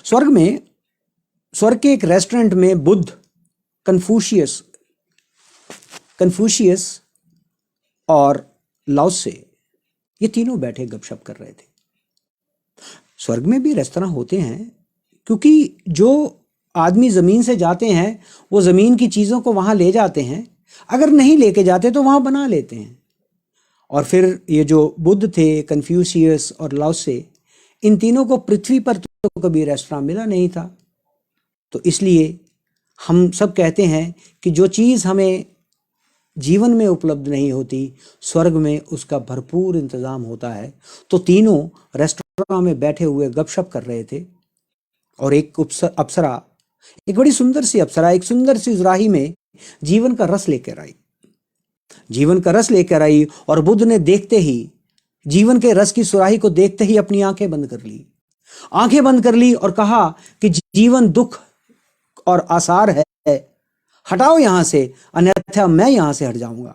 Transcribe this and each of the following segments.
स्वर्ग में, स्वर्ग के एक रेस्टोरेंट में बुद्ध, कन्फ्यूशियस कन्फ्यूशियस और लाओत्से, ये तीनों बैठे गपशप कर रहे थे। स्वर्ग में भी रेस्तरां होते हैं, क्योंकि जो आदमी ज़मीन से जाते हैं वो ज़मीन की चीज़ों को वहाँ ले जाते हैं, अगर नहीं लेके जाते तो वहाँ बना लेते हैं। और फिर ये जो बुद्ध थे, कन्फ्यूशियस और लाओत्से, इन तीनों को पृथ्वी पर तो कभी रेस्तरां मिला नहीं था। तो इसलिए हम सब कहते हैं कि जो चीज़ हमें जीवन में उपलब्ध नहीं होती, स्वर्ग में उसका भरपूर इंतज़ाम होता है। तो तीनों रेस्टोरेंट में बैठे हुए गपशप कर रहे थे और एक अप्सरा, एक बड़ी सुंदर सी अप्सरा, एक सुंदर सी सुराही में जीवन का रस लेकर आई। जीवन का रस लेकर आई और बुद्ध ने देखते ही, जीवन के रस की सुराही को देखते ही अपनी आंखें बंद कर ली। आंखें बंद कर ली और कहा कि जीवन दुख और आसार है, हटाओ यहां से, अन्यथा मैं यहां से हट जाऊंगा।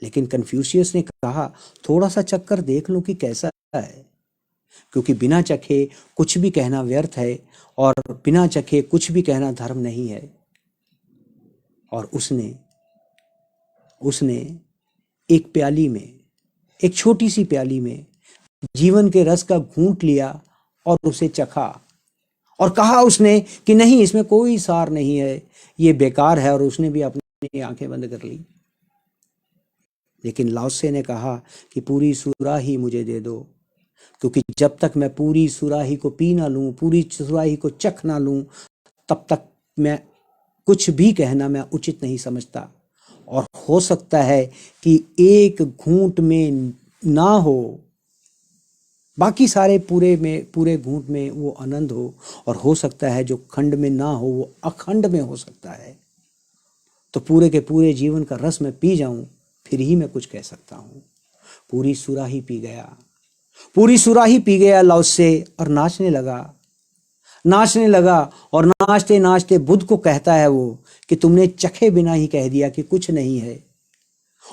लेकिन कन्फ्यूशियस ने कहा, थोड़ा सा चक्कर देख लो कि कैसा है, क्योंकि बिना चखे कुछ भी कहना व्यर्थ है और बिना चखे कुछ भी कहना धर्म नहीं है। और उसने एक प्याली में, एक छोटी सी प्याली में जीवन के रस का घूंट लिया और उसे चखा और कहा उसने कि नहीं, इसमें कोई सार नहीं है, ये बेकार है। और उसने भी अपनी आंखें बंद कर ली। लेकिन लाओत्से ने कहा कि पूरी सुराही मुझे दे दो, क्योंकि जब तक मैं पूरी सुराही को पी ना लूं, पूरी सुराही को चख ना लूं, तब तक मैं कुछ भी कहना मैं उचित नहीं समझता। और हो सकता है कि एक घूंट में ना हो, बाकी सारे पूरे घूंट में वो आनंद हो, और हो सकता है जो खंड में ना हो वो अखंड में हो सकता है। तो पूरे के पूरे जीवन का रस मैं पी जाऊं, फिर ही मैं कुछ कह सकता हूं। पूरी सुराही पी गया, पूरी सुराही पी गया लाओत्से, और नाचने लगा। और नाचते नाचते बुद्ध को कहता है वो कि तुमने चखे बिना ही कह दिया कि कुछ नहीं है।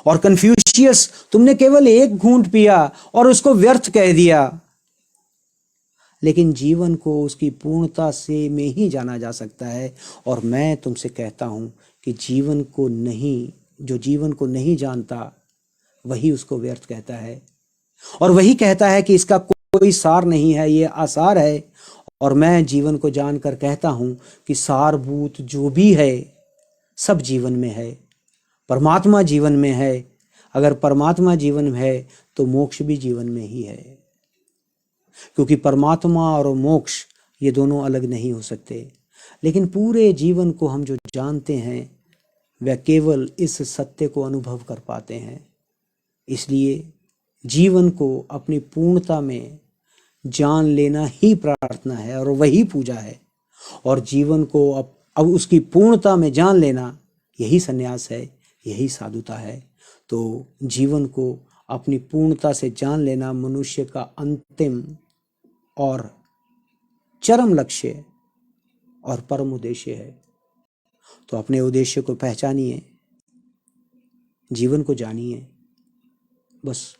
और कन्फ्यूशियस, तुमने केवल एक घूंट पिया और उसको व्यर्थ कह दिया। लेकिन जीवन को उसकी पूर्णता से में ही जाना जा सकता है। और मैं तुमसे कहता हूं कि जो जीवन को नहीं जानता वही उसको व्यर्थ कहता है, और वही कहता है कि इसका कोई सार नहीं है, ये आसार है। और मैं जीवन को जानकर कहता हूं कि सारभूत जो भी है सब जीवन में है, परमात्मा जीवन में है। अगर परमात्मा जीवन में है तो मोक्ष भी जीवन में ही है, क्योंकि परमात्मा और मोक्ष ये दोनों अलग नहीं हो सकते। लेकिन पूरे जीवन को हम जो जानते हैं वह केवल इस सत्य को अनुभव कर पाते हैं। इसलिए जीवन को अपनी पूर्णता में जान लेना ही प्रार्थना है और वही पूजा है। और जीवन को अब उसकी पूर्णता में जान लेना, यही संन्यास है, यही साधुता है। तो जीवन को अपनी पूर्णता से जान लेना मनुष्य का अंतिम और चरम लक्ष्य और परम उद्देश्य है। तो अपने उद्देश्य को पहचानिए, जीवन को जानिए, बस